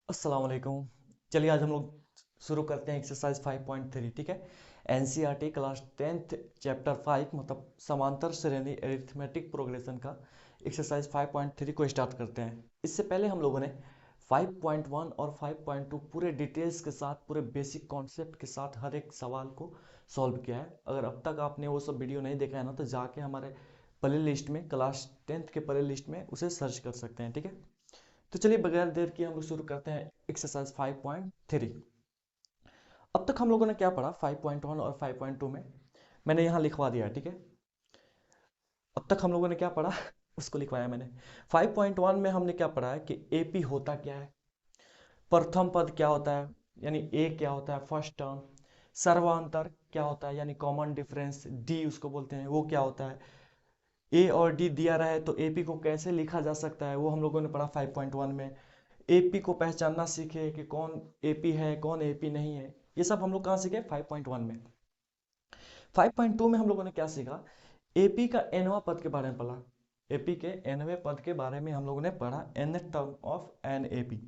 अस्सलाम वालेकुम। चलिए आज हम लोग शुरू करते हैं एक्सरसाइज 5.3। ठीक है। एनसीईआरटी क्लास 10th चैप्टर 5 मतलब समांतर श्रेणी अरिथमेटिक प्रोग्रेशन का एक्सरसाइज 5.3 को स्टार्ट करते हैं। इससे पहले हम लोगों ने 5.1 और 5.2 पूरे डिटेल्स के साथ पूरे बेसिक कॉन्सेप्ट के साथ हर एक सवाल को सॉल्व किया है। अगर अब तक आपने वो सब वीडियो नहीं देखा है ना तो जाके हमारे प्ले लिस्ट में क्लास 10th के प्ले लिस्ट में उसे सर्च कर सकते हैं। ठीक है। तो चलिए बगैर देर किए हम लोग शुरू करते हैं एक्सरसाइज 5.3। अब तक हम लोगों ने क्या पढ़ा 5.1 और 5.2 में, मैंने यहाँ लिखवा दिया है। ठीक है। अब तक हम लोगों ने क्या पढ़ा उसको लिखवाया मैंने। 5.1 में हमने क्या पढ़ा है कि एपी होता क्या है, प्रथम पद क्या होता है यानी ए क्या होता है फर्स्ट टर्म, सर्वांतर क्या होता है यानी कॉमन डिफरेंस डी उसको बोलते हैं वो क्या होता है, ए और डी दिया रहा है तो एपी को कैसे लिखा जा सकता है वो हम लोगों ने पढ़ा 5.1 में। एपी को पहचानना सीखे कि कौन एपी है कौन एपी नहीं है, ये सब हम लोग कहाँ सीखे 5.1 में। 5.2 में हम लोगों ने क्या सीखा, एपी का एनवा पद के बारे में पढ़ा। एपी के एनवे पद के बारे में हम लोगों ने पढ़ा, N term of N AP.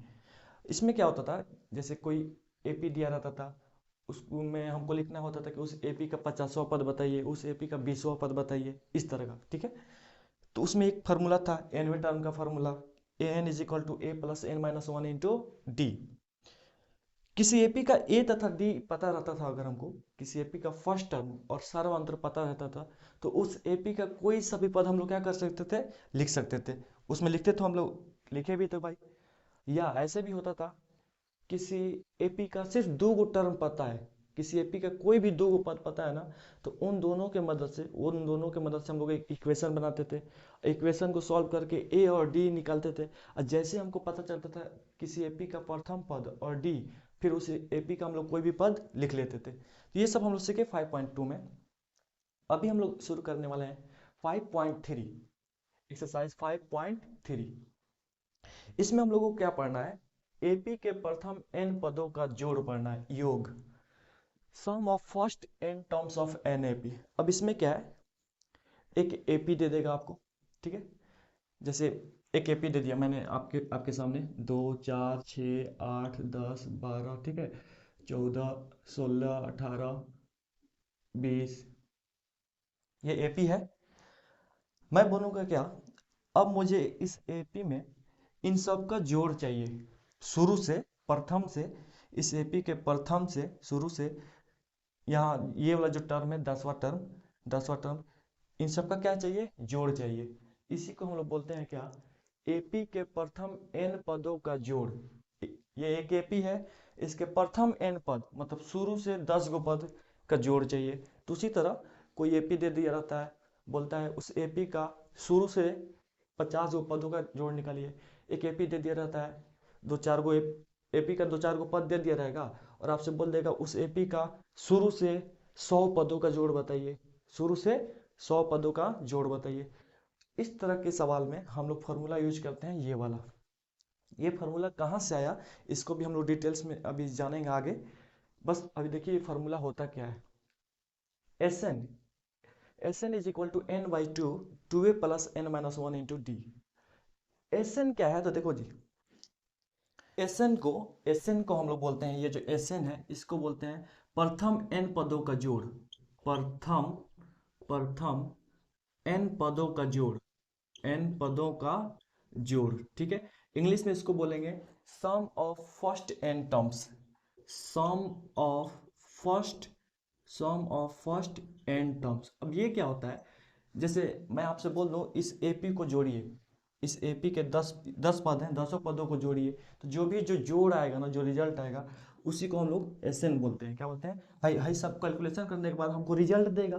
इसमें क्या होता था, जैसे कोई एपी दिया रहता था उसमें हमको लिखना होता था कि उस एपी का 50वां पद बताइए, उस एपी का 20वां पद बताइए, इस तरह का। ठीक है। तो उसमें एक फार्मूला था एनवे टर्म का formula, A N is equal to A plus N minus one into D. किसी एपी का ए तथा डी पता रहता था, अगर हमको किसी एपी का फर्स्ट टर्म और सर्वांतर पता रहता था तो उस एपी का कोई सा भी पद हम लोग क्या कर सकते थे, लिख सकते थे। उसमें लिखते तो हम लोग, लिखे भी थे भाई। या ऐसे भी होता था किसी एपी का सिर्फ दो गो टर्म पता है, किसी एपी का कोई भी दो गो पद पता है ना, तो उन दोनों के मदद से हम लोग एक इक्वेशन बनाते थे। इक्वेशन को सॉल्व करके ए और डी निकालते थे। और जैसे हमको पता चलता था किसी एपी का प्रथम पद और डी, फिर उस एपी का हम लोग कोई भी पद लिख लेते थे। तो ये सब हम लोग सीखे 5.2 में। अभी हम लोग शुरू करने वाले हैं 5.3, एक्सरसाइज 5.3। इसमें हम लोगों को क्या पढ़ना है, एपी के प्रथम एन पदों का जोड़ पढ़ना है, योग, sum of first n terms of N AP. अब इसमें क्या है, एक एपी दे देगा आपको। ठीक है। जैसे एक एपी दे दिया मैंने आपके आपके सामने, 2 4 6 8 10 12, ठीक है, 14 16 18 20, ये एपी है। मैं बोलूँगा क्या, अब मुझे इस एपी में इन सब का जोड़ चाहिए, शुरू से, प्रथम से, इस एपी के प्रथम से शुरू से यहाँ ये वाला जो टर्म है 10वां टर्म, 10वां टर्म, इन सब का क्या चाहिए, जोड़ चाहिए। इसी को हम लोग बोलते हैं क्या, एपी के प्रथम एन पदों का जोड़। ये एक एपी है, इसके प्रथम एन पद मतलब शुरू से 10 गो पद का जोड़ चाहिए। तो उसी तरह कोई एपी दे दिया रहता है, बोलता है उस एपी का शुरू से 50 गो पदों का जोड़ निकालिए। एक एपी दे दिया रहता है, दो चार गो एपी का दो चार गो पद दे दिया रहेगा और आपसे बोल देगा उस एपी का शुरू से 100 पदों का जोड़ बताइए, शुरू से 100 पदों का जोड़ बताइए। इस तरह के सवाल में हम लोग फार्मूला यूज करते हैं ये वाला। ये फार्मूला कहाँ से आया इसको भी हम लोग डिटेल्स में अभी जानेंगे आगे। बस अभी देखिए ये फार्मूला होता क्या है, S N, S N is equal to N by two A plus N minus one into D. S N क्या है, तो देखो जी, एस एन को हम लोग बोलते हैं, ये जो एस एन है इसको बोलते हैं प्रथम एन पदों का जोड़, प्रथम प्रथम एन पदों का जोड़, एन पदों का जोड़। ठीक है। इंग्लिश में इसको बोलेंगे sum of first n terms, sum of first, sum of first n terms. अब ये क्या होता है, जैसे मैं आपसे बोल दूं इस एपी को जोड़िए, इस एपी के 10 पद हैं, 10 पदों को जोड़िए, तो जो भी जो जोड़ आएगा ना, जो रिजल्ट आएगा उसी को हम लोग एस एन बोलते हैं। क्या बोलते हैं भाई, भाई सब कैलकुलेशन करने के बाद हमको रिजल्ट देगा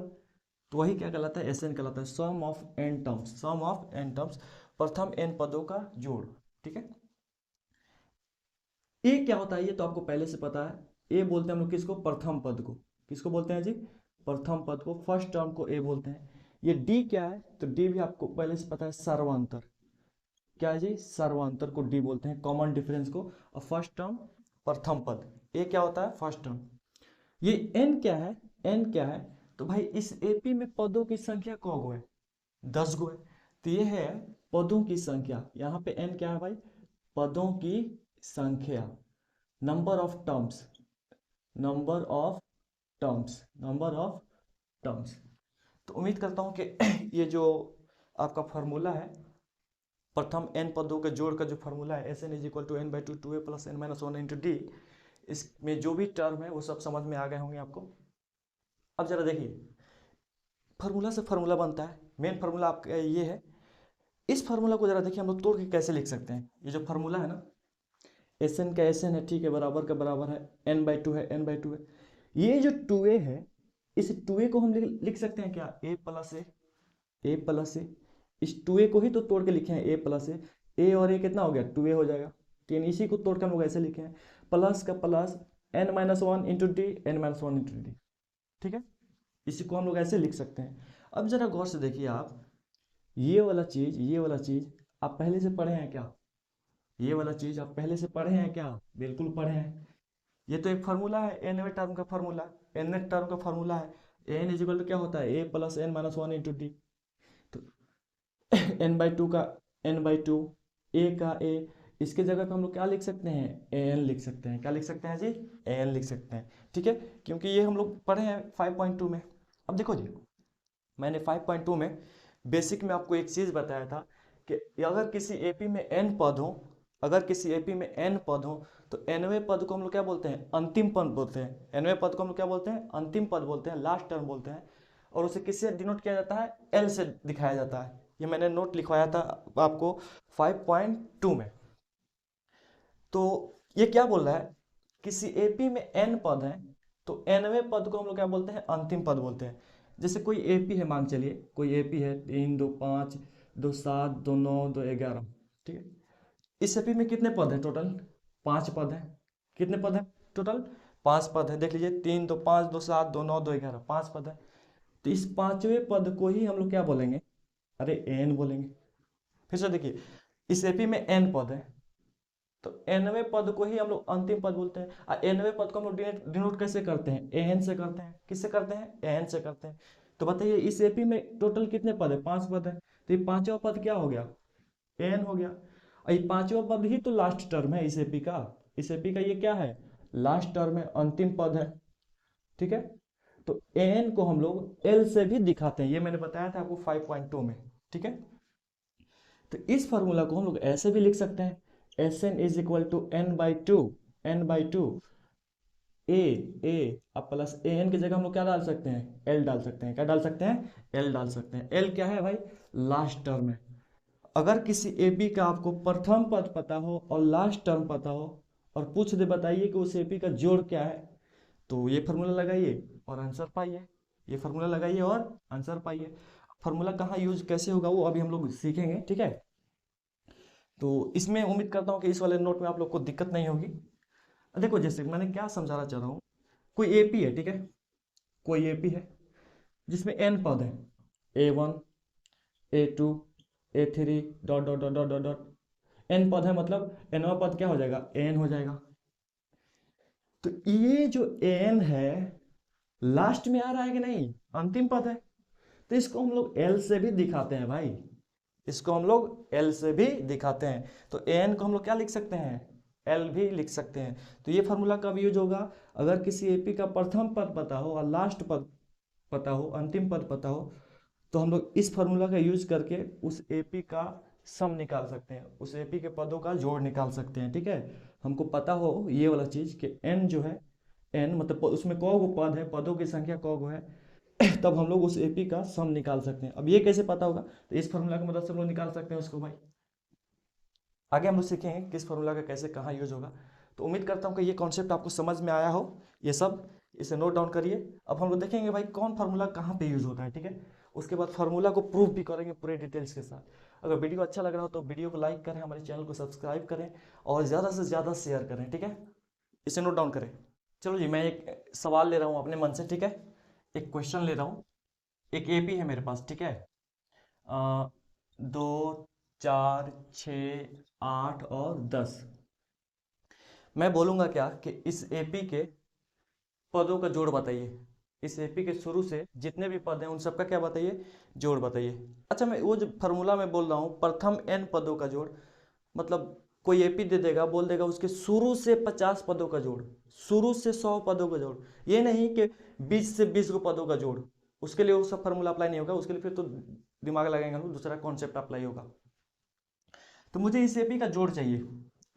तो वही क्या कहलाता है, एस एन कहलाता है, sum of n terms, sum of n terms, प्रथम एन पदों का जोड़। ठीक है। ए क्या होता है ये तो आपको पहले से पता है, ए बोलते हैं हम लोग किसको, प्रथम पद को। किसको बोलते हैं जी, प्रथम पद को, फर्स्ट टर्म को ए बोलते हैं। ये डी क्या है, तो डी भी आपको पहले से पता है, सर्वांतर। क्या है जी, सर्वांतर को डी बोलते हैं, कॉमन डिफरेंस को। और फर्स्ट टर्म प्रथम पद, ए क्या होता है, फर्स्ट टर्म। ये एन क्या है, एन क्या है, तो भाई इस एपी में पदों की संख्या कौ गो है, 10 गो है। तो ये है पदों की संख्या, यहाँ पे एन क्या है भाई, पदों की संख्या, number of terms, number of terms, number of terms. तो उम्मीद करता हूँ कि ये जो आपका फॉर्मूला है, प्रथम n पदों के जोड़ का जो फॉर्मूला है, S N is equal to N by two two A plus N minus one into D, इसमें जो भी टर्म है वो सब समझ में आ गए होंगे आपको। अब जरा देखिए, फार्मूला से फार्मूला बनता है, मेन फार्मूला आपका ये है। इस फार्मूला को जरा देखिए हम लोग तोड़ के कैसे लिख सकते हैं। ये जो फार्मूला है ना, एस एन का एस एन है, ठीक है, बराबर का बराबर है, एन बाई टू है, एन बाई टू है। ये जो टू ए है, इस टू ए को हम लिख सकते हैं क्या, ए प्लस ए, ए प्लस ए। इस टू ए को ही तो तोड़ के लिखे हैं, ए प्लस ए और ए कितना हो गया, टू ए हो जाएगा। ठीक है, इसी को तोड़ के हम लोग ऐसे लिखे हैं, प्लस का plus N minus one into D, N minus one into D. ठीक है, इसी को हम लोग ऐसे लिख सकते हैं। अब जरा गौर से देखिए आप, ये वाला चीज, ये वाला चीज आप पहले से पढ़े हैं क्या, ये वाला चीज आप पहले से पढ़े हैं क्या, बिल्कुल पढ़े हैं। ये तो एक फार्मूला है, एनवे टर्म का फार्मूला, एन टर्म का फार्मूला है। एन इज इक्वल टू क्या होता है, a plus N minus one into d. तो एन बाई टू का एन बाई टू, ए का ए, इसके जगह पे हम लोग क्या लिख सकते हैं, एन लिख सकते हैं। क्या लिख सकते हैं जी, एन लिख सकते हैं। ठीक है, क्योंकि ये हम लोग पढ़े हैं 5.2 में। अब देखो जी, मैंने 5.2 में बेसिक में आपको एक चीज़ बताया था कि अगर किसी एपी में एन पद हो, अगर किसी एपी में एन पद हो, तो एनवे पद को हम लोग क्या बोलते हैं, अंतिम पद बोलते हैं। एनवे पद को हम लोग क्या बोलते हैं, अंतिम पद बोलते हैं, लास्ट टर्म बोलते हैं। और उसे किससे डिनोट किया जाता है, एल से दिखाया जाता है। ये मैंने नोट लिखवाया था आपको 5.2 में। तो ये क्या बोल रहा है, किसी एपी में एन पद है, तो एनवे पद को हम लोग क्या बोलते हैं, अंतिम पद बोलते हैं। जैसे कोई एपी है, मान चलिए कोई एपी है 3 2 5 2 7 2 9 2 11, ठीक है। इस एपी में कितने पद हैं टोटल, 5 पद हैं। कितने पद हैं टोटल, 5 पद है। देख लीजिए, 3 2 5 2 7 2 9 2 11, 5 पद है। तो इस पांचवें पद को ही हम लोग क्या बोलेंगे, अरे एन बोलेंगे। फिर से देखिए, इस एपी में एन पद है, तो एनवे पद को ही हम लोग अंतिम पद बोलते हैं। और एनवे पद को हम लोग डिनोट कैसे करते हैं, एन से करते हैं। किससे करते हैं, एन से करते हैं। तो बताइए इस एपी में टोटल कितने पद है, 5 पद है। तो ये पांचवा पद क्या हो गया, एन हो गया। और ये पांचवा पद ही तो लास्ट टर्म है इस एपी का। इस एपी का ये क्या है, लास्ट टर्म है, अंतिम पद है। ठीक है, तो एन को हम लोग एल से भी दिखाते हैं, ये मैंने बताया था आपको 5.2 में। ठीक है, तो इस फॉर्मूला को हम लोग ऐसे भी लिख सकते हैं, S N is equal to N by two, N by two a, a अब प्लस ए एन की जगह हम लोग क्या डाल सकते हैं, एल डाल सकते हैं। क्या डाल सकते हैं, एल डाल सकते हैं। एल क्या है भाई, लास्ट टर्म है। अगर किसी एपी का आपको प्रथम पद पता हो और लास्ट टर्म पता हो, और पूछ दे बताइए कि उस एपी का जोड़ क्या है, तो ये फार्मूला लगाइए और आंसर पाइए। ये फार्मूला लगाइए और आंसर पाइए। फार्मूला कहाँ यूज कैसे होगा वो अभी हम लोग सीखेंगे। ठीक है, तो इसमें उम्मीद करता हूँ कि इस वाले नोट में आप लोग को दिक्कत नहीं होगी। देखो, जैसे मैंने क्या समझाना चाह रहा हूँ, कोई एपी है, ठीक है, कोई एपी है जिसमें एन पद है, A1 A2 A3 dot dot dot dot dot dot. N पद है, मतलब एनवा पद क्या हो जाएगा, एन हो जाएगा। तो ये जो एन है लास्ट में आ रहा है कि नहीं, अंतिम पद है। तो इसको हम लोग एल से भी दिखाते हैं भाई, इसको हम लोग एल से भी दिखाते हैं। तो एन को हम लोग क्या लिख सकते हैं, एल भी लिख सकते हैं। तो ये फार्मूला कब यूज होगा, अगर किसी एपी का प्रथम पद पता हो और लास्ट पद पता हो, अंतिम पद पता हो, तो हम लोग इस फार्मूला का यूज करके उस एपी का सम निकाल सकते हैं, उस एपी के पदों का जोड़ निकाल सकते हैं। ठीक है, हमको पता हो ये वाला चीज कि एन जो है, एन मतलब उसमें कौ पद है, पदों की संख्या कौ है, तब हम लोग उस एपी का सम निकाल सकते हैं। अब ये कैसे पता होगा, तो इस फार्मूला की मदद से हम लोग निकाल सकते हैं उसको भाई। आगे हम लोग सीखेंगे किस फार्मूला का कैसे कहाँ यूज होगा। तो उम्मीद करता हूँ कि ये कॉन्सेप्ट आपको समझ में आया हो, ये सब इसे नोट डाउन करिए। अब हम लोग देखेंगे भाई कौन फार्मूला कहाँ पे यूज होता है। ठीक है, उसके बाद फार्मूला को प्रूफ भी करेंगे पूरे डिटेल्स के साथ। अगर वीडियो अच्छा लग रहा हो तो वीडियो को लाइक करें, हमारे चैनल को सब्सक्राइब करें और ज़्यादा से ज़्यादा शेयर करें। ठीक है, इसे नोट डाउन करें। चलो जी, मैं एक सवाल ले रहा हूँ अपने मन से। ठीक है, एक क्वेश्चन ले रहा हूँ। एक एपी है मेरे पास, ठीक है, 2 4 6 8 और 10। मैं बोलूँगा क्या कि इस एपी के पदों का जोड़ बताइए। इस एपी के शुरू से जितने भी पद हैं उन सबका क्या बताइए, जोड़ बताइए। अच्छा, मैं वो जो फार्मूला में बोल रहा हूँ प्रथम एन पदों का जोड़, मतलब कोई एपी दे देगा, बोल देगा उसके शुरू से 50 पदों का जोड़, शुरू से 100 पदों का जोड़, ये नहीं कि 20 से 20 पदों का जोड़, उसके लिए वो सब फॉर्मूला अप्लाई नहीं होगा, उसके लिए फिर तो दिमाग लगाएंगे हम लोग, दूसरा कॉन्सेप्ट अप्लाई होगा। तो मुझे इस एपी का जोड़ चाहिए,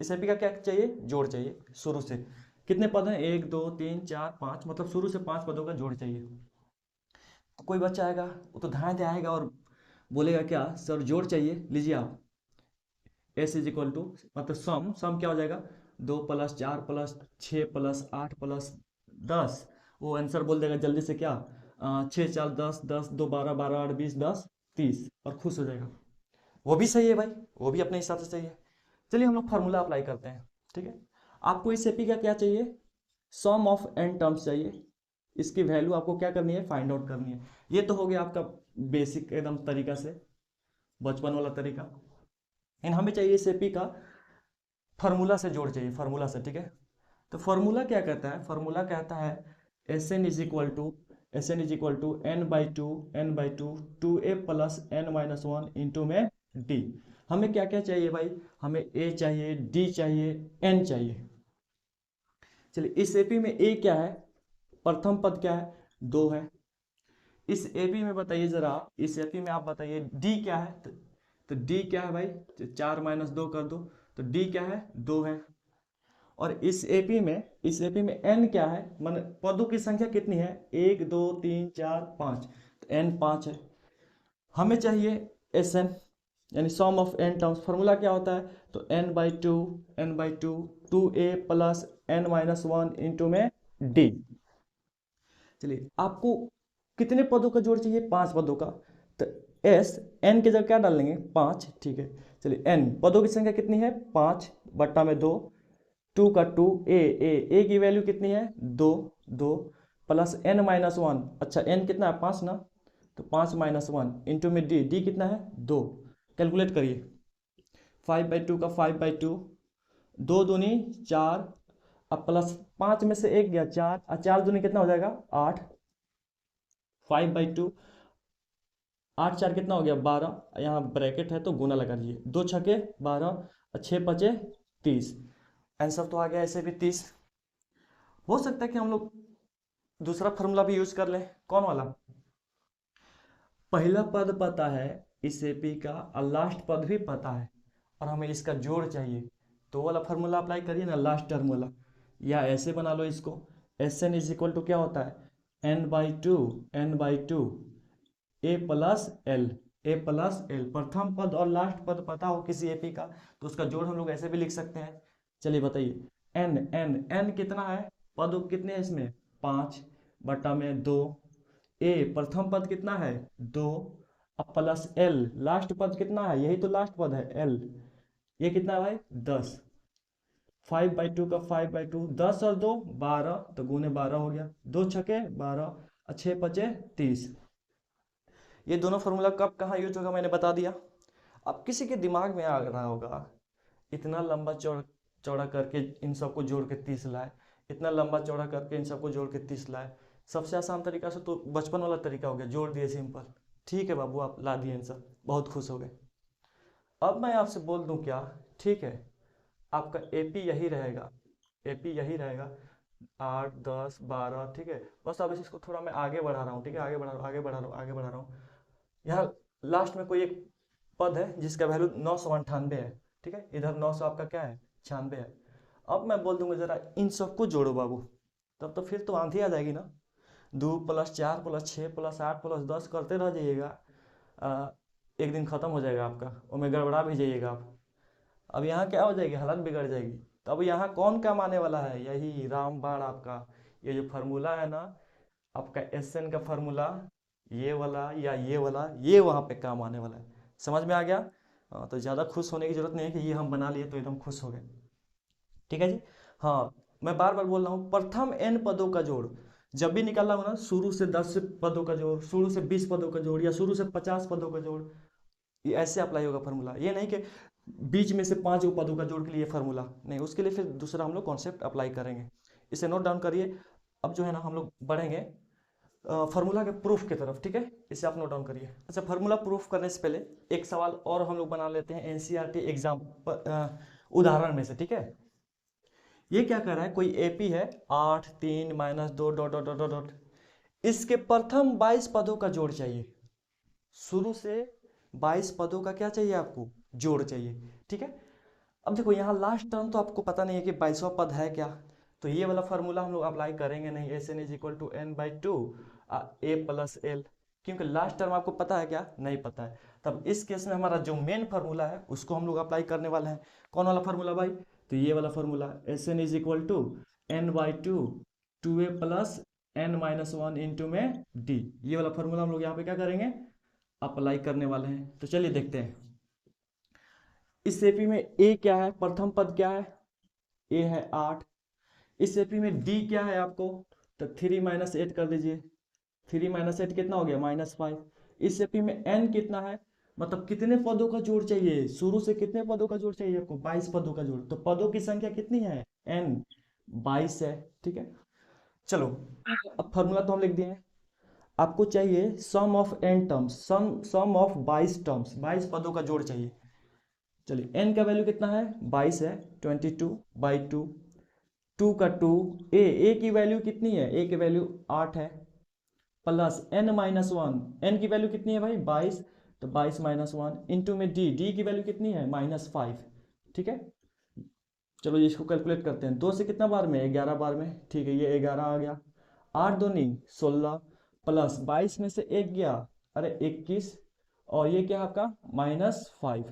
इस एपी का क्या चाहिए, जोड़ चाहिए। शुरू से कितने पद हैं, 1 2 3 4 5, मतलब शुरू से 5 पदों का जोड़ चाहिए। तो कोई बच्चा आएगा वो तो धाए ध्यान आएगा और बोलेगा क्या सर जोड़ चाहिए, लीजिए आप एस इज इक्वल टू, मतलब सम क्या हो जाएगा, 2 + 4 + 6 + 8 + 10, वो आंसर बोल देगा जल्दी से क्या, 6 4 10, 10 2 12, 12 8 20, 10 30, और खुश हो जाएगा। वो भी सही है भाई, वो भी अपने हिसाब से सही है। चलिए हम लोग फार्मूला अप्लाई करते हैं, ठीक है। आपको इस एपी का क्या चाहिए, सम ऑफ n टर्म्स चाहिए, इसकी वैल्यू आपको क्या करनी है, फाइंड आउट करनी है। ये तो हो गया आपका बेसिक एकदम तरीका से, बचपन वाला तरीका। इन हमें चाहिए इस एपी का फार्मूला से जोड़ चाहिए, फार्मूला से, ठीक है। तो फार्मूला क्या कहता है, फार्मूला कहता है Sn is equal to n/2 2a + n-1 into में d। हमें क्या क्या चाहिए भाई, हमें a चाहिए, d चाहिए, n चाहिए। चलिए इस एपी में a क्या है, प्रथम पद क्या है, 2 है। इस एपी में बताइए जरा, इस एपी में आप बताइए d क्या है, तो d क्या है भाई, 4 - 2 कर दो, तो d क्या है, 2 है। और इस एपी में n क्या है, मान पदों की संख्या कितनी है, 1 2 3 4 5, तो n 5 है। हमें चाहिए Sn यानी सम ऑफ n टर्म्स, फार्मूला क्या होता है, तो n/2 2a + n-1 इंटू में d। चलिए आपको कितने पदों का जोड़ चाहिए, 5 पदों का, तो s n की जगह क्या डाल लेंगे, 5, ठीक है। चलिए n पदों की संख्या कितनी है, 5/2, 2 का 2, a की वैल्यू कितनी है, 2 2 + n-1, अच्छा n कितना है, 5 ना, तो 5 - 1 इंटू में d कितना है, 2। कैलकुलेट करिए, 5/2 का 5/2, 2 दूनी 4, अब प्लस 5 में से 1 गया 4, और 4 दूनी कितना हो जाएगा, 8। 5/2, 8 4 कितना हो गया, 12, यहाँ ब्रैकेट है तो गुना लगा दीजिए, 2 छके 12, 6 5 30, आंसर तो आ गया ऐसे भी 30। हो सकता है कि हम लोग दूसरा फार्मूला भी यूज कर लें, कौन वाला, पहला पद पता है इस एपी का और लास्ट पद भी पता है, और हमें इसका जोड़ चाहिए, तो वाला फार्मूला अप्लाई करिए ना, लास्ट टर्म वाला, या ऐसे बना लो इसको, Sn इज इक्वल टू क्या होता है, n/2 a + l, प्रथम पद और लास्ट पद पता हो किसी एपी का तो उसका जोड़ हम लोग ऐसे भी लिख सकते हैं। चलिए बताइए, n कितना है, पद कितने हैं इसमें, 5/2, a प्रथम पद कितना है, 2, अब प्लस l लास्ट पद कितना है, यही तो लास्ट पद है l, ये कितना है भाई, 10। 5/2 का 5/2, 10 और 2 12, तो गुने 12 हो गया, 2 छके 12, 6 5 30। ये दोनों फार्मूला कब कहाँ यूज होगा मैंने बता दिया। अब किसी के दिमाग में आ रहा होगा, इतना लंबा चौड़ा करके इन सबको जोड़ के 30 लाए, इतना लंबा चौड़ा करके इन सबको जोड़ के 30 लाए, सबसे आसान तरीका से तो बचपन वाला तरीका हो गया, जोड़ दिए सिंपल, ठीक है बाबू आप ला दिए आंसर, बहुत खुश हो गए। अब मैं आपसे बोल दूं क्या, ठीक है, आपका एपी यही रहेगा, एपी यही रहेगा, 8 10 12, ठीक है। बस अब इसको थोड़ा मैं आगे बढ़ा रहा हूँ, ठीक है, आगे बढ़ा रहा हूँ, आगे बढ़ा रहा हूँ, आगे बढ़ा रहा हूँ। यहाँ लास्ट में कोई एक पद है जिसका वैल्यू 998 है, ठीक है, इधर 900 आपका क्या है, 96 है। अब मैं बोल दूंगा जरा इन सबको जोड़ो बाबू, तब तो फिर तो आंधी आ जाएगी ना, 2 + 4 + 6 + 8 + 10 करते रह जाइएगा, एक दिन खत्म हो जाएगा आपका, और मैं गड़बड़ा भी जाइएगा आप। अब यहाँ क्या हो जाएगी, हालत बिगड़ जाएगी। तो अब यहाँ कौन काम आने वाला है, यही रामबाण आपका, ये जो फार्मूला है ना आपका Sn का फार्मूला, ये वाला या ये वाला, ये वहाँ पे काम आने वाला है। समझ में आ गया, तो ज़्यादा खुश होने की जरूरत नहीं है कि ये हम बना लिए तो एकदम खुश हो गए, ठीक है जी। हाँ, मैं बार बार बोल रहा हूँ, प्रथम n पदों का जोड़ जब भी निकालना हो ना, शुरू से 10 पदों का जोड़, शुरू से 20 पदों का जोड़, या शुरू से 50 पदों का जोड़, ये ऐसे अप्लाई होगा फार्मूला। ये नहीं कि बीच में से 5 पदों का जोड़ के लिए फार्मूला नहीं, उसके लिए फिर दूसरा हम लोग कॉन्सेप्ट अप्लाई करेंगे। इसे नोट डाउन करिए। अब जो है ना हम लोग बढ़ेंगे फार्मूला के प्रूफ की तरफ, ठीक है, इसे आप नोट डाउन करिए। अच्छा, फार्मूला प्रूफ करने से पहले एक सवाल और हम लोग बना लेते हैं, एनसीईआरटी एग्जाम उदाहरण में से, ठीक है। ये क्या कर रहा है, कोई एपी है 8 3 -2 dot dot dot dot dot, इसके प्रथम 22 पदों का जोड़ चाहिए। शुरू से 22 पदों का क्या चाहिए आपको, जोड़ चाहिए, ठीक है। अब देखो यहाँ लास्ट टर्म तो आपको पता नहीं है कि 22वां पद है क्या, तो ये वाला फार्मूला हम लोग अप्लाई करेंगे नहीं, S N is equal to N by two A plus L, क्योंकि लास्ट टर्म आपको पता है क्या, नहीं पता है। तब इस केस में हमारा जो मेन फार्मूला है उसको हम लोग अप्लाई करने वाले हैं। कौन वाला फार्मूला भाई, तो ये वाला formula, S N is equal to N by two A plus N minus one into में डी, ये वाला फार्मूला हम लोग यहाँ पे क्या करेंगे, अप्लाई करने वाले हैं। तो चलिए देखते हैं इस एपी में ए क्या है, प्रथम पद क्या है, ए है 8। इस एपी में डी क्या है आपको, तो 3 - 8 कर दीजिए, 3 - 8 कितना हो गया, -5। इस एपी में एन कितना है, मतलब कितने पदों का जोड़ चाहिए, शुरू से कितने पदों का जोड़ चाहिए आपको, 22 पदों का जोड़। तो पदों की संख्या कितनी है, एन 22 है, ठीक है। चलो अब फॉर्मूला तो हम लिख दिए हैं, आपको चाहिए sum of n terms, sum of 22 terms, 22 पदों का जोड़ चाहिए। चलिए n का वैल्यू कितना है, 22 है, 22/2, 2 का 2, ए की वैल्यू कितनी है, ए की वैल्यू 8 है, प्लस n-1, n की वैल्यू कितनी है भाई 22, तो 22-1 इंटू में डी की वैल्यू कितनी है -5, ठीक है। चलो ये इसको कैलकुलेट करते हैं, 2 से कितना बार में, 11 बार में, ठीक है, ये 11 आ गया, 8 दूनी 16, प्लस 22 में से 1 गया, अरे 21, और ये क्या आपका -5।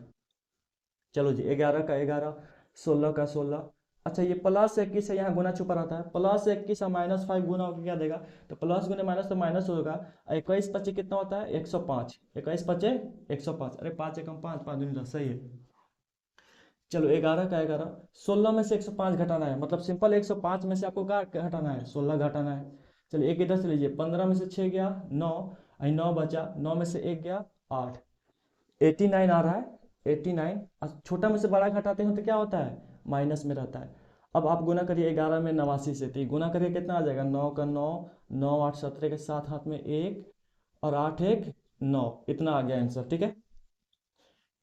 चलो जी 11 का 11, 16 का 16, अच्छा ये प्लस 21 है, यहाँ गुना छुपा रहता है, प्लस 21 और -5 गुना होकर क्या देगा, तो प्लस गुने माइनस तो माइनस होगा, 21 पच्चे कितना होता है 105, 21 पच्चे 105, अरे 5 एकम 5, 5 दूनी 10, सही है। चलो 11 का 11, 16 में से 105 घटाना है, मतलब सिंपल 105 में से आपको क्या घटाना है, 16 घटाना है। चलिए एक इधर से लीजिए, 15 में से 6 गया 9, 9 बचा, 9 में से 1 गया 8, 89 आ रहा है, 89, छोटा में से बड़ा घटाते हैं तो क्या होता है, माइनस में रहता है। अब आप गुना करिए 11 में 89 से, तो गुना करिए कितना आ जाएगा, 9 का 9, 9 8 17 के 7 हाथ में 1, और 8 1 9, इतना आ गया आंसर, ठीक है।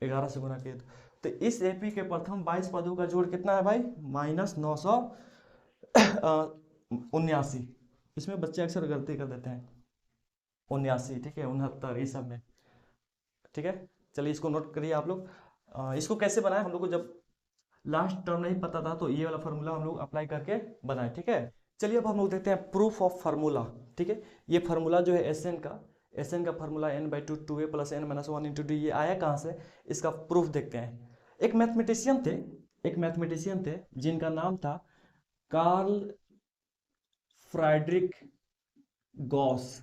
11 से गुना किए तो इस एपी के प्रथम 22 पदों का जोड़ कितना है भाई, -979। इसमें बच्चे अक्सर गलती कर देते हैं, 79, ठीक है, 69 इस सब में, ठीक है। चलिए इसको नोट करिए आप लोग। इसको कैसे बनाए, हम लोग को जब लास्ट टर्म नहीं पता था तो ये वाला फार्मूला हम लोग अप्लाई करके बनाए, ठीक है। चलिए अब हम लोग देखते हैं प्रूफ ऑफ फार्मूला, ठीक है। ये फार्मूला जो है एस एन का formula n/2 2a + n-1 into D, ये आया कहाँ से, इसका प्रूफ देखते हैं। एक मैथमेटिशियन थे जिनका नाम था कार्ल फ्रेडरिक गॉस,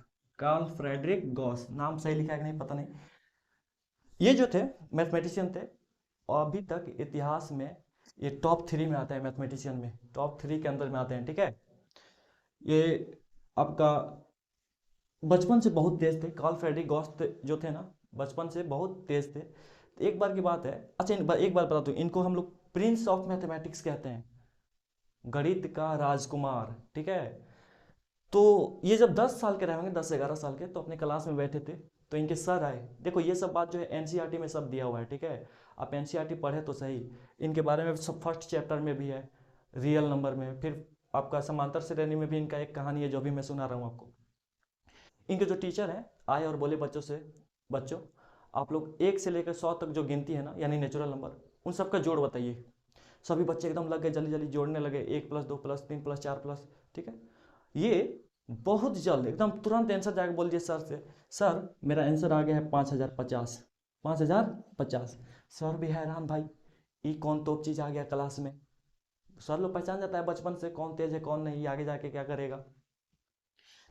नाम सही लिखा है कि नहीं पता नहीं। ये जो थे मैथमेटिशियन थे, अभी तक इतिहास में ये टॉप 3 में आता है, मैथमेटिशियन में टॉप 3 के अंदर में आते हैं, ठीक है। ये आपका बचपन से बहुत तेज थे, कार्ल फ्रेडरिक गॉस जो थे ना, बचपन से बहुत तेज थे। तो एक बार की बात है, अच्छा एक बार बता दूं, इनको हम लोग प्रिंस ऑफ मैथमेटिक्स कहते हैं, गणित का राजकुमार, ठीक है। तो ये जब 10 साल के रहे होंगे, 10-11 साल के, तो अपने क्लास में बैठे थे, तो इनके सर आए, देखो ये सब बात जो है एनसीईआरटी में सब दिया हुआ है, ठीक है। आप एनसीईआरटी पढ़े तो सही, इनके बारे में सब फर्स्ट चैप्टर में भी है, रियल नंबर में, फिर आपका समांतर श्रेणी में भी इनका एक कहानी है जो भी मैं सुना रहा हूँ आपको। इनके जो टीचर हैं आए और बोले बच्चों आप लोग 1 से लेकर 100 तक जो गिनती है ना, यानी नेचुरल नंबर, उन सब का जोड़ बताइए। सभी बच्चे एकदम लग गए, जल्दी जल्दी जोड़ने लगे, 1 + 2 + 3 + 4 प्लस, ठीक है। ये बहुत जल्द एकदम तुरंत आंसर जाके बोल दिए सर से, सर मेरा आंसर आ गया है 5050, 5050। सर भी हैरान, भाई ये कौन तोप चीज आ गया क्लास में। सर लोग पहचान जाता है बचपन से कौन तेज है कौन नहीं, आगे जाके क्या करेगा।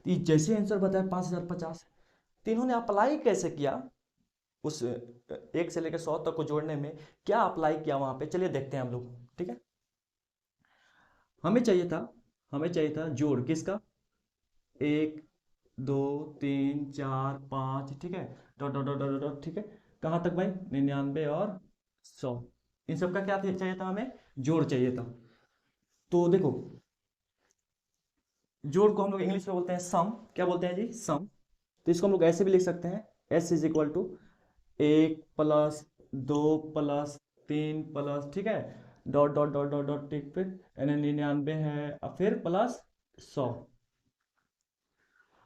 ये जैसे आंसर बताया 5050, तो इन्होंने अप्लाई कैसे किया उस 1 से लेकर 100 तक को जोड़ने में, क्या अप्लाई किया वहां पे, चलिए देखते हैं हम लोग, ठीक है। हमें चाहिए था जोड़ किसका, 1 2 3 4 5, ठीक है, dot dot dot dot dot, ठीक है। कहाँ तक भाई, 99 और 100, इन सब का क्या चाहिए था, हमें जोड़ चाहिए था। तो देखो जोड़ को हम लोग इंग्लिश में बोलते हैं सम, क्या बोलते हैं जी, सम। तो इसको हम लोग ऐसे भी लिख सकते हैं, S इज इक्वल टू 1 + 2 + 3 +, ठीक है, dot dot dot dot dot tick फिर 99 है, अब फिर प्लस 100।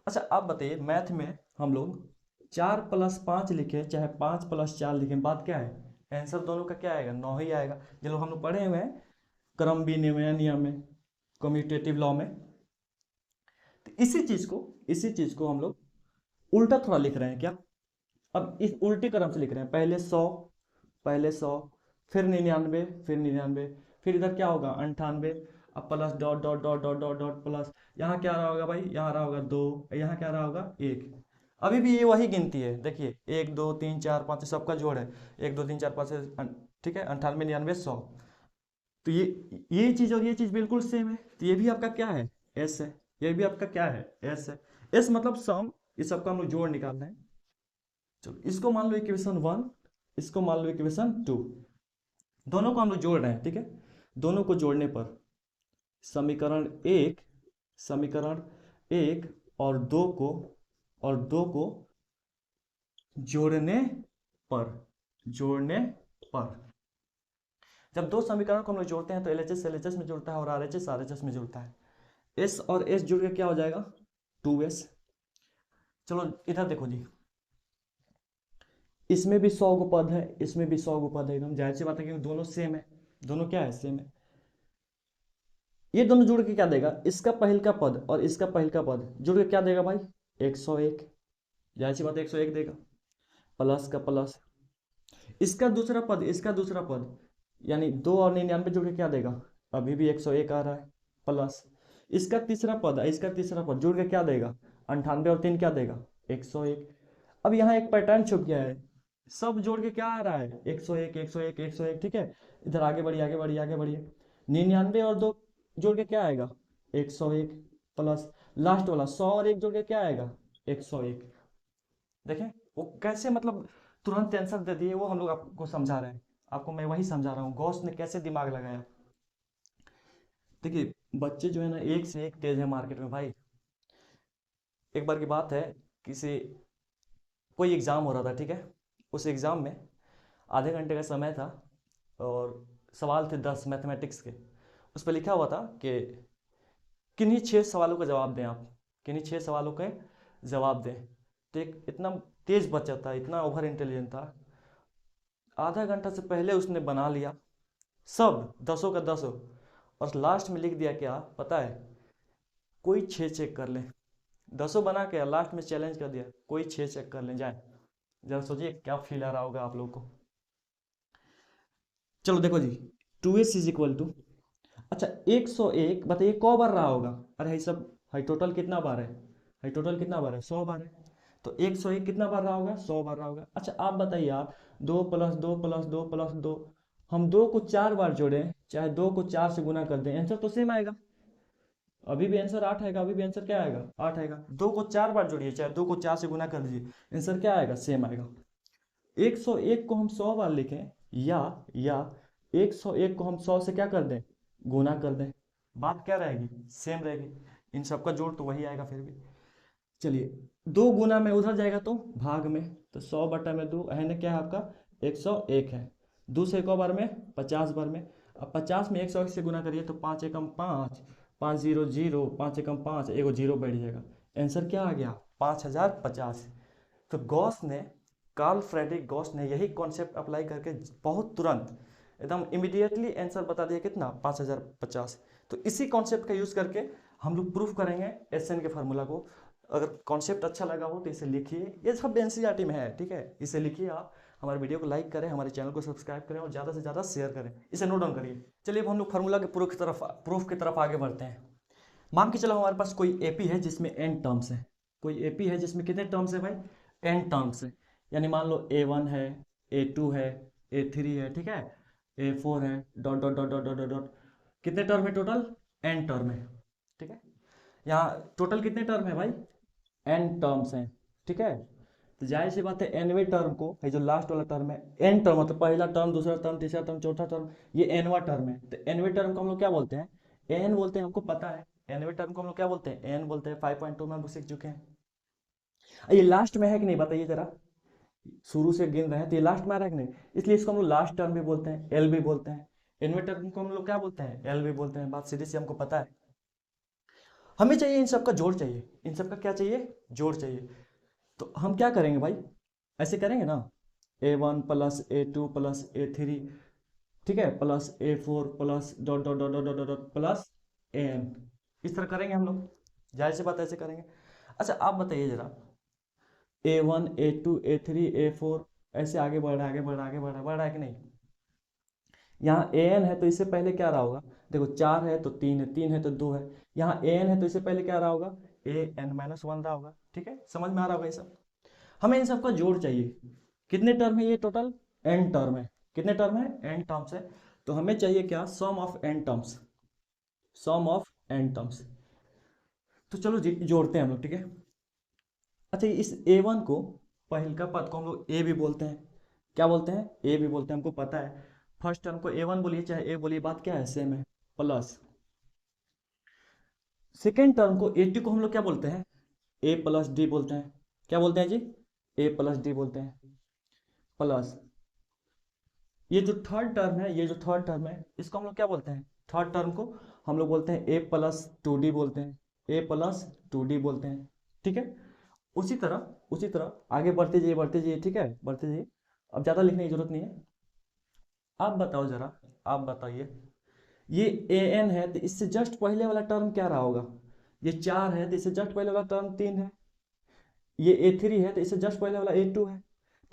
अच्छा आप बताइए, मैथ में हम लोग 4+5 लिखे चाहे 5+4 लिखे, बात क्या है, आंसर दोनों का क्या आएगा, 9 ही आएगा। चलो हम लोग पढ़े हुए हैं क्रम विनिमय नियम में, कम्यूटेटिव लॉ में। तो इसी चीज को हम लोग उल्टा थोड़ा लिख रहे हैं क्या। अब इस उल्टे क्रम से लिख रहे हैं, पहले 100 फिर 99 फिर 99 फिर इधर क्या होगा 98, अब plus dot dot dot dot dot dot plus, यहाँ क्या रहा होगा भाई, यहाँ रहा होगा 2, यहाँ क्या रहा होगा 1। अभी भी ये वही गिनती है, देखिए 1 2 3 4 5 सबका जोड़ है, 1 2 3 4 5 ठीक है, 98 99 100। तो ये चीज और ये चीज बिल्कुल सेम है, तो ये भी आपका क्या है, एस है, ये भी आपका क्या है, एस है। एस मतलब सम, इस सबका हम लोग जोड़ निकालना है। चलो इसको मान लो इक्वेशन 1, इसको मान लो इक्वेशन 2, दोनों को हम लोग जोड़ रहे हैं, ठीक है। दोनों को जोड़ने पर समीकरण 1 और दो को जोड़ने पर जब दो समीकरण को हम लोग जोड़ते हैं तो एलएचएस एलएचएस में जुड़ता है और आरएचएस आरएचएस में जुड़ता है। एस और एस जुड़ के क्या हो जाएगा 2s। चलो इधर देखो जी, इसमें भी 100 गो पद है, इसमें भी 100 गो पद है, एकदम जाहिर सी बात है क्योंकि दोनों सेम है, दोनों क्या है सेम है। ये दोनों जुड़ के क्या देगा, इसका पहल का पद और इसका पहल का पद जुड़ के क्या देगा भाई 101, जाहिर सी बात है 101 देगा, प्लस का प्लस, इसका दूसरा पद इसका दूसरा पद यानी 2 और 99 जुड़ के क्या देगा, अभी भी 101 आ रहा है, प्लस इसका तीसरा पद इसका तीसरा पद जुड़ के क्या देगा 98 और 3 क्या देगा 101। अब यहाँ एक पैटर्न छुप गया है, सब जोड़ के क्या आ रहा है 101 101 101, ठीक है। इधर आगे बढ़िए आगे बढ़िए आगे बढ़िए, 99 और 2 जोड़ के क्या आएगा 101, प्लस लास्ट वाला 100 और 1 जोड़ के क्या आएगा 101। देखें वो कैसे मतलब तुरंत आंसर दे दिए, वो हम लोग आपको समझा रहे हैं, आपको मैं वही समझा रहा हूँ गॉस ने कैसे दिमाग लगाया। देखिए बच्चे जो है ना एक से एक तेज है मार्केट में भाई। एक बार की बात है, किसी कोई एग्ज़ाम हो रहा था, ठीक है। उस एग्ज़ाम में आधे घंटे का समय था और सवाल थे 10 मैथमेटिक्स के। उस पर लिखा हुआ था कि किन्हीं 6 सवालों का जवाब दें, आप किन्हीं 6 सवालों के जवाब दें। तो एक इतना तेज बच्चा था, इतना ओवर इंटेलिजेंट था, आधा घंटा से पहले उसने बना लिया सब 10 का 10, और लास्ट में लिख दिया क्या पता है, कोई 6 चेक कर ले। 10 बना के लास्ट में चैलेंज कर दिया, कोई 6 चेक कर ले जाए। जरा सोचिए क्या फील आ रहा होगा आप लोगों को। चलो देखो जी, 2s इज इक्वल टू, अच्छा 101 बताइए कौ बार रहा होगा, अरे ये सब हाई टोटल कितना बार है, हाई टोटल कितना बार है 100 बार है, तो 101 कितना बार रहा होगा 100 बार रहा होगा। अच्छा आप बताइए, आप 2 + 2 + 2 + 2, हम 2 को 4 बार जोड़ें चाहे 2 को 4 से गुना कर दें, आंसर तो सेम आएगा, अभी भी आंसर 8 आएगा, अभी भी आंसर क्या आएगा 8 आएगा। 2 को 4 बार जोड़िए चाहे 2 को 4 से गुना कर दीजिए, आंसर क्या आएगा सेम आएगा। 101 को हम 100 बार लिखें या 101 को हम 100 से क्या कर दें गुना कर दें, बात क्या रहेगी सेम रहेगी, इन सबका जोड़ तो वही आएगा फिर भी। चलिए 2 गुना में उधर जाएगा तो भाग में, तो 100/2 है क्या है आपका 101 है, 2 से 1 बार में 50 बार में, अब 50 में 101 से गुना करिए तो 5 एकम 5 5 0 0 5 एकम 5 एगो जीरो बैठ जाएगा, आंसर क्या आ गया 5050। तो गॉस ने कार्ल फ्रेडरिक गॉस ने यही कॉन्सेप्ट अप्लाई करके बहुत तुरंत एकदम इमीडिएटली आंसर बता दिया कितना 5050। तो इसी कॉन्सेप्ट का यूज़ करके हम लोग प्रूफ करेंगे एसएन के फार्मूला को। अगर कॉन्सेप्ट अच्छा लगा हो तो इसे लिखिए, ये सब एनसीईआरटी में है, ठीक है, इसे लिखिए आप, हमारे वीडियो को लाइक करें, हमारे चैनल को सब्सक्राइब करें और ज़्यादा से ज़्यादा शेयर करें, इसे नोट डाउन करिए। चलिए अब हम लोग फार्मूला के प्रूफ की तरफ आगे बढ़ते हैं। मान के चलो हमारे पास कोई एपी है जिसमें n टर्म्स है, कोई एपी है जिसमें कितने टर्म्स है भाई n टर्म्स है, यानी मान लो a1 है, a2 है, a3 है, ठीक है, a4 है, dot dot dot dot dot dot dot, कितने टर्म है टोटल n टर्म है, ठीक है। यहाँ टोटल कितने टर्म है भाई n टर्म्स हैं, ठीक है। तो जाहिर सी बात है nवें टर्म को, ये जो लास्ट वाला टर्म है n टर्म मतलब पहला टर्म दूसरा टर्म तीसरा टर्म चौथा टर्म, ये nवा टर्म है, तो nवें टर्म को हम लोग क्या बोलते हैं n बोलते हैं, हमको पता है nवें टर्म को हम लोग क्या बोलते हैं n बोलते हैं, 5.2 में हम लोग सीख चुके हैं। ये लास्ट में है कि नहीं बताइए जरा, शुरू से गिन रहे हैं तो ये लास्ट में आ रहा है कि नहीं, इसलिए इसको हम लोग लास्ट टर्म भी बोलते हैं, एल भी बोलते हैं, इन्वर्टर को हम लोग क्या बोलते हैं, एल भी बोलते हैं, बात सीधी सी हमको पता है। हमें चाहिए इन सब का जोड़ चाहिए, इन सब का क्या चाहिए, जोड़ चाहिए। तो हम क्या करेंगे भाई, ऐसे करेंगे ना, A1 plus A2 plus A3, ठीक है, plus A4 plus dot dot dot dot dot dot plus AN, इस तरह करेंगे हम लोग, जाहिर सी बात ऐसे करेंगे। अच्छा आप बताइए जरा, A1 A2 A3 A4 ऐसे आगे बढ़ रहा है, आगे बढ़ रहा है, आगे बढ़ रहा है, बढ़ रहा है कि नहीं। यहाँ AN है तो इससे पहले क्या रहा होगा, देखो 4 है तो 3 है, 3 है तो 2 है, यहाँ AN है तो इससे पहले क्या रहा होगा, AN-1 रहा होगा, ठीक है, समझ में आ रहा होगा ये सब। हमें इन सबका जोड़ चाहिए, कितने टर्म है ये, टोटल n टर्म है, कितने टर्म है, n टर्म्स है। तो हमें चाहिए क्या, sum of n terms, sum of n terms. तो चलो जोड़ते हैं हम लोग, ठीक है। अच्छा इस A1 को, पहल का पद को हम लोग A भी बोलते हैं, क्या बोलते हैं, A भी बोलते हैं, हमको पता है। फर्स्ट टर्म को A1 बोलिए चाहे A बोलिए, बात क्या है, सेम है, प्लस सेकेंड टर्म को A2 को हम लोग क्या बोलते हैं, A प्लस डी बोलते हैं, क्या बोलते हैं जी, A प्लस डी बोलते हैं, प्लस ये जो थर्ड टर्म है, ये जो थर्ड टर्म है इसको हम लोग क्या बोलते हैं, थर्ड टर्म को हम लोग बोलते हैं A+2D बोलते हैं, A+2D बोलते हैं, ठीक है। उसी तरह आगे बढ़ते जाइए, ठीक है, बढ़ते जाइए, अब ज़्यादा लिखने की जरूरत नहीं है। आप बताओ जरा, आप बताइए, ये AN है तो इससे जस्ट पहले वाला टर्म क्या रहा होगा, ये 4 है तो इससे जस्ट पहले वाला टर्म 3 है, ये A3 है तो इससे जस्ट पहले वाला A2 है,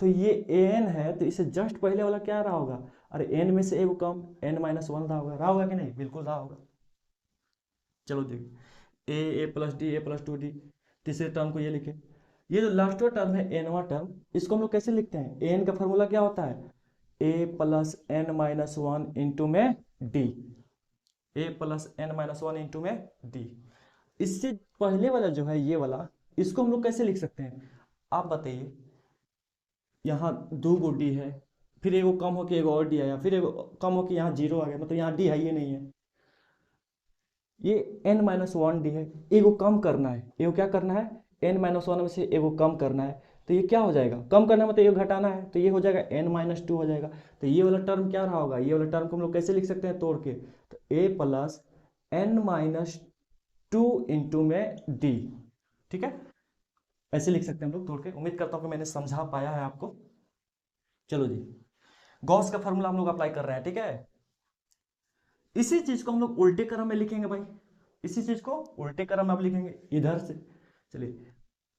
तो ये AN है तो इससे जस्ट पहले वाला क्या रहा होगा, अरे n में से एक कम, N-1 रहा होगा कि नहीं, बिल्कुल रहा होगा। चलो देखिए, A+D, A+2D, तीसरे टर्म को ये लिखे, ये जो लास्ट टर्म है nवा टर्म, इसको हम लोग कैसे लिखते हैं, an का फॉर्मूला क्या होता है, A+N-1 इंटू में D, A+N-1 इंटू में D। इससे पहले वाला जो है ये वाला, इसको हम लोग कैसे लिख सकते हैं, आप बताइए। यहाँ 2 गो डी है, फिर एगो कम होके एगो और डी आया, फिर एगो कम होके यहाँ 0 आ गया, मतलब यहाँ डी है ये नहीं है, ये N-1 डी है, एगो कम करना है, एगो क्या करना है, N-1 में से एगो कम करना है, तो ये क्या हो जाएगा, कम करना मतलब एगो घटाना है, तो ये हो जाएगा N-2 हो जाएगा। तो ये वाला टर्म क्या रहा होगा, ये वाला टर्म को हम लोग कैसे लिख सकते हैं तोड़ के, तो A+N-2 इंटू में डी, ठीक है, ऐसे लिख सकते हैं हम लोग तोड़ के। उम्मीद करता हूँ कि मैंने समझा पाया है आपको। चलो जी, गॉस का फॉर्मूला हम लोग अप्लाई कर रहे हैं, ठीक है। इसी चीज को हम लोग उल्टे क्रम में लिखेंगे भाई, इसी चीज को उल्टे क्रम में आप लिखेंगे इधर से। चलिए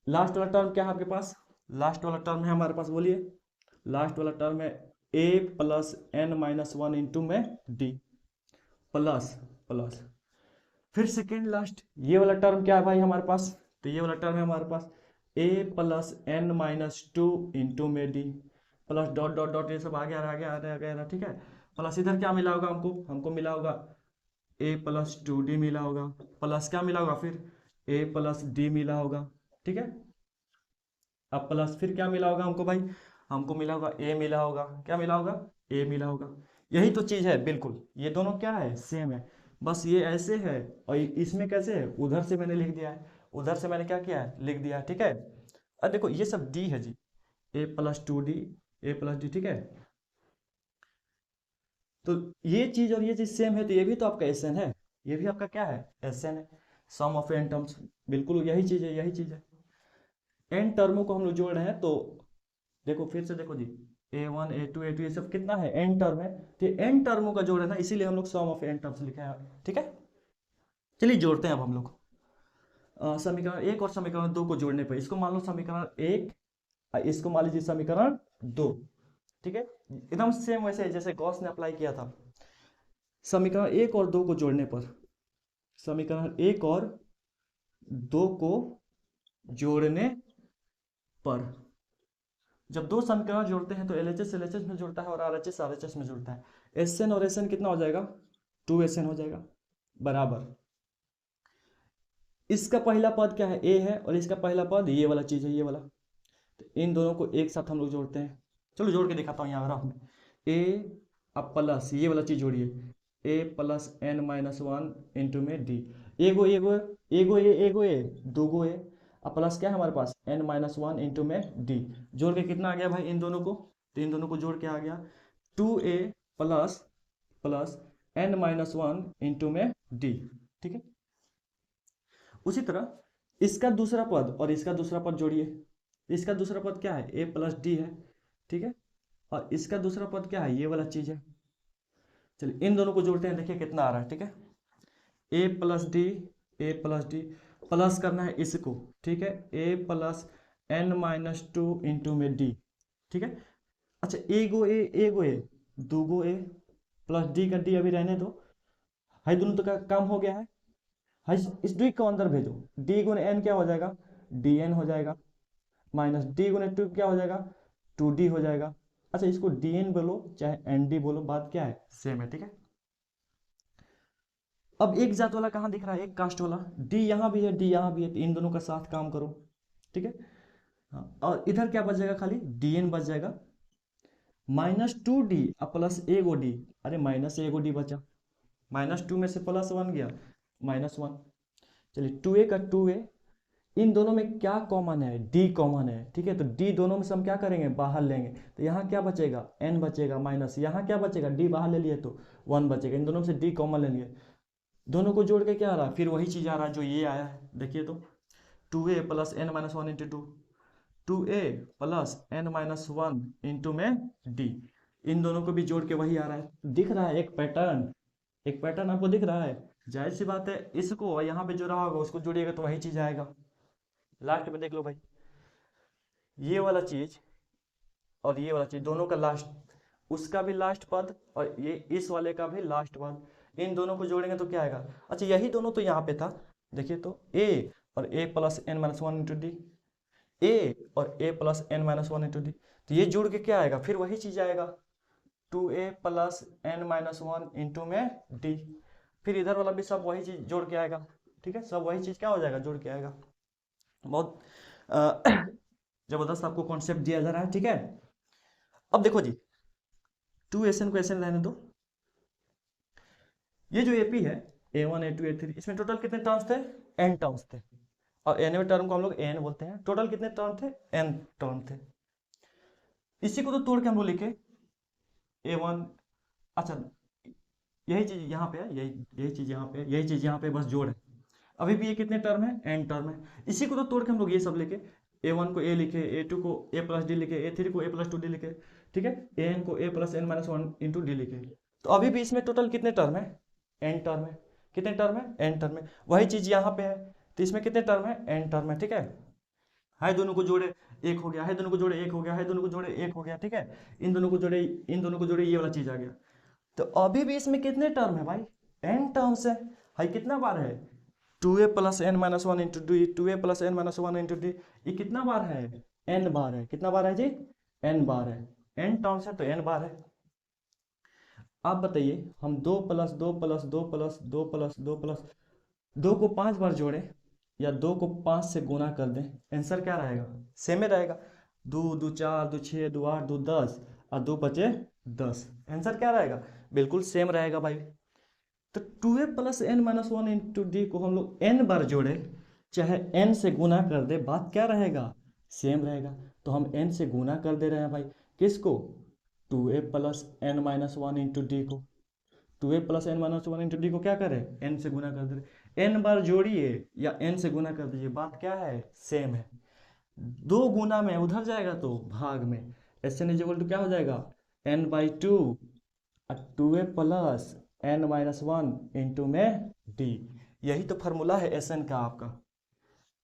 लास्ट वाला टर्म क्या है आपके पास, लास्ट वाला टर्म है हमारे पास, बोलिए, लास्ट वाला टर्म है A+N-1 इंटू में डी, प्लस प्लस, फिर सेकेंड लास्ट ये वाला टर्म क्या है भाई हमारे पास, तो ये वाला टर्म है हमारे पास A+N-2 इंटू में D, plus dot dot dot, ये सब आगे आ रहा है, आगे आ रहा है, ठीक है। प्लस इधर क्या मिला होगा हमको, हमको मिला होगा A+2D मिला होगा, प्लस क्या मिला होगा, फिर A+D मिला होगा, ठीक है। अब प्लस फिर क्या मिला होगा हमको भाई, हमको मिला होगा A मिला होगा, क्या मिला होगा, A मिला होगा। यही तो चीज है, बिल्कुल ये दोनों क्या है, सेम है, बस ये ऐसे है और इसमें कैसे है, उधर से मैंने लिख दिया है, उधर से मैंने क्या किया है, लिख दिया है, ठीक है। अब देखो ये सब D है जी, A+2D, A+D, ठीक है। तो ये चीज और ये चीज सेम है, तो ये भी तो आपका SN है, ये भी आपका क्या है, SN है, सम ऑफ n टर्म्स, बिल्कुल यही चीज है, यही चीज है। n टर्मों को हम लोग जोड़ रहे हैं, तो देखो फिर से देखो जी, A1 A2 A2 ये सब कितना है, n टर्म है, तो n टर्मों का जोड़ है ना, इसीलिए हम लोग सम ऑफ n टर्म्स लिखा है, ठीक है। चलिए जोड़ते हैं अब हम लोग समीकरण 1 और समीकरण 2 को जोड़ने पर, इसको मान लो समीकरण 1, इसको मान लीजिए समीकरण 2, ठीक है, एकदम सेम वैसे जैसे गॉस ने अप्लाई किया था। समीकरण 1 और 2 को जोड़ने पर, समीकरण 1 और 2 को जोड़ने पर, जब दो समीकरण जोड़ते हैं तो LHS LHS में जुड़ता है और RHS RHS में जुड़ता है, SN और SN कितना हो जाएगा, 2SN हो जाएगा, बराबर इसका पहला पद क्या है, A है, और इसका पहला पद ये वाला चीज है, ये वाला, तो इन दोनों को एक साथ हम लोग जोड़ते हैं। चलो जोड़ के दिखाता हूँ यहाँ ग्राफ में, A अब प्लस ये वाला चीज जोड़िए, A+N-1 इंटू में D, एगो एगो एगो एगो ए दो गो ए, अब प्लस क्या है हमारे पास, N-1 इंटू में D, जोड़ के कितना आ गया भाई इन दोनों को, तो इन दोनों को जोड़ के आ गया 2A plus plus n minus one into में d, ठीक है। उसी तरह इसका दूसरा पद और इसका दूसरा पद जोड़िए। इसका दूसरा पद क्या है, a प्लस डी है, ठीक है, और इसका दूसरा पद क्या है, ये वाला चीज है। चलिए इन दोनों को जोड़ते हैं, देखिए कितना आ रहा है, ठीक है। a plus D, A plus D, plus करना है इसको, ठीक है, a plus n minus two into में d, ठीक है। अच्छा एगो ए दूगो ए प्लस डी का डी अभी रहने दो, हाई दोनों तो का काम हो गया है। हाई इस डी को अंदर भेजो, डी गुने एन क्या हो जाएगा, डी एन हो जाएगा, माइनस डी गुने टू क्या हो जाएगा, टू डी हो जाएगा। अच्छा इसको डी एन बोलो चाहे एन डी बोलो, बात क्या है, सेम है, ठीक है। अब एक जात वाला कहाँ दिख रहा है, एक कास्ट वाला, डी यहाँ भी है डी यहाँ भी है, तो इन दोनों का साथ काम करो, ठीक है। हाँ, और इधर क्या बच जाएगा, खाली डी एन बच जाएगा, माइनस टू डी प्लस एगो डी, अरे माइनस एगो डी बचा, माइनस टू में से प्लस वन गया, माइनस वन। चलिए टू ए का टू ए, इन दोनों में क्या कॉमन है, डी कॉमन है, ठीक है। तो डी दोनों में से हम क्या करेंगे, बाहर लेंगे, तो यहाँ क्या बचेगा, एन बचेगा, माइनस यहाँ क्या बचेगा, डी बाहर ले लिए तो वन बचेगा। इन दोनों में से डी कॉमन ले लिए, दोनों को जोड़ के क्या आ रहा है, फिर वही चीज आ रहा है जो ये आया है, देखिए तो टू ए plus N minus one into two, two ए plus N minus one into में डी, इन दोनों को भी जोड़ के वही आ रहा है। दिख रहा है एक पैटर्न, एक पैटर्न आपको दिख रहा है, जाहिर सी बात है इसको यहाँ पे जो रहा होगा उसको जोड़िएगा तो वही चीज आएगा। लास्ट में देख लो भाई, ये वाला चीज और ये वाला चीज दोनों का लास्ट, उसका भी लास्ट पद और ये इस वाले का भी लास्ट पद, इन दोनों को जोड़ेंगे तो क्या आएगा। अच्छा यही दोनों तो यहाँ पे था, देखिए तो a और a plus N minus one into d, a और a plus N minus one into d, तो ये जुड़ के क्या आएगा, फिर वही चीज आएगा, टू ए plus N minus one into में डी, फिर इधर वाला भी सब वही चीज जोड़ के आएगा, ठीक है, सब वही चीज क्या हो जाएगा, जोड़ के आएगा। बहुत जबरदस्त आपको कॉन्सेप्ट दिया जा रहा है, ठीक है। अब देखो जी, टू एसन को एसन रहने दो, ये जो एपी है A1 A2 A3, इसमें टोटल कितने टर्म्स थे, n टर्म्स थे, और nवे टर्म को हम लोग n बोलते हैं। टोटल कितने टर्म थे, n टर्म थे। इसी को तो तोड़ के हम लोग लिखे A1, अच्छा यही चीज यहाँ पे है, यही चीज यहाँ पे, यही चीज यहाँ पे, बस जोड़ है। अभी भी ये कितने टर्म है, n टर्म है। इसी को तो तोड़ के हम लोग ये सब लिखे, A1 को a लिखे, A2 को a प्लस डी लिखे, A3 को a प्लस टू डी लिखे, ठीक है, an को a plus N minus one into D लिखे। तो अभी भी इसमें टोटल कितने टर्म है, n टर्म है, कितने टर्म है, n टर्म है। वही चीज यहाँ पे है, तो इसमें कितने टर्म है, n टर्म है, ठीक है। हाई दोनों को जोड़े एक हो गया, हाई दोनों को जोड़े एक हो गया, हाई दोनों को जोड़े एक हो गया, ठीक है। इन दोनों को जोड़े, इन दोनों को जोड़े, ये वाला चीज आ गया। तो अभी भी इसमें कितने टर्म है भाई, n टर्म्स है। हाई कितना बार है, टू ए plus N minus one into D, two ए plus N minus one into D, ये कितना बार है, n बार है। कितना बार है जी, n बार है, n टर्म्स है तो n बार है। आप बताइए, हम दो प्लस दो प्लस दो प्लस दो प्लस दो प्लस दो को 5 बार जोड़े या दो को 5 से गुना कर दें, आंसर क्या रहेगा, सेम ही रहेगा। दो दो चार, दो छः, दो आठ, दो 10 और दो बचे 10, आंसर क्या रहेगा, बिल्कुल सेम रहेगा भाई। तो टू ए plus N minus one into D को हम लोग n बार जोड़े चाहे n से गुना कर दे, बात क्या रहेगा, सेम रहेगा। तो हम n से गुना कर दे रहे हैं भाई, किसको, टू ए plus N minus one into D को, टू ए plus N minus one into D को क्या करें, n से गुना कर दे रहे, n बार जोड़िए या n से गुना कर दीजिए, बात क्या है, सेम है। दो गुना में उधर जाएगा तो भाग में, एस एन इक्वल टू क्या हो जाएगा, n by two, two A plus N minus one into में डी, यही तो फार्मूला है एस एन का आपका।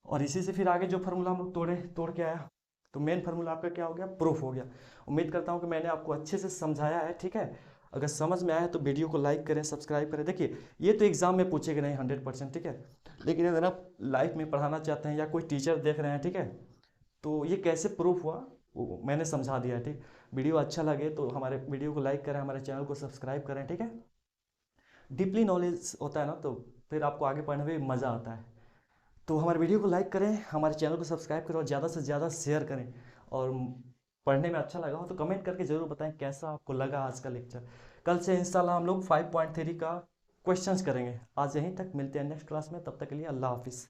और इसी से फिर आगे जो फार्मूला हम लोग तोड़ के आया, तो मेन फार्मूला आपका क्या हो गया, प्रूफ हो गया। उम्मीद करता हूँ कि मैंने आपको अच्छे से समझाया है, ठीक है। अगर समझ में आया तो वीडियो को लाइक करें, सब्सक्राइब करें। देखिए ये तो एग्जाम में पूछेगा नहीं 100%, ठीक है, लेकिन अगर आप लाइफ में पढ़ाना चाहते हैं या कोई टीचर देख रहे हैं, ठीक है, तो ये कैसे प्रूफ हुआ वो मैंने समझा दिया है, ठीक। वीडियो अच्छा लगे तो हमारे वीडियो को लाइक करें, हमारे चैनल को सब्सक्राइब करें, ठीक है। डीपली नॉलेज होता है ना, तो फिर आपको आगे पढ़ने में मज़ा आता है। तो हमारे वीडियो को लाइक करें, हमारे चैनल को सब्सक्राइब करें और ज़्यादा से ज़्यादा शेयर करें। और पढ़ने में अच्छा लगा हो तो कमेंट करके ज़रूर बताएं कैसा आपको लगा आज का लेक्चर। कल से इंशाल्लाह हम लोग 5.3 का क्वेश्चंस करेंगे। आज यहीं तक, मिलते हैं नेक्स्ट क्लास में, तब तक के लिए अल्लाह हाफिज़।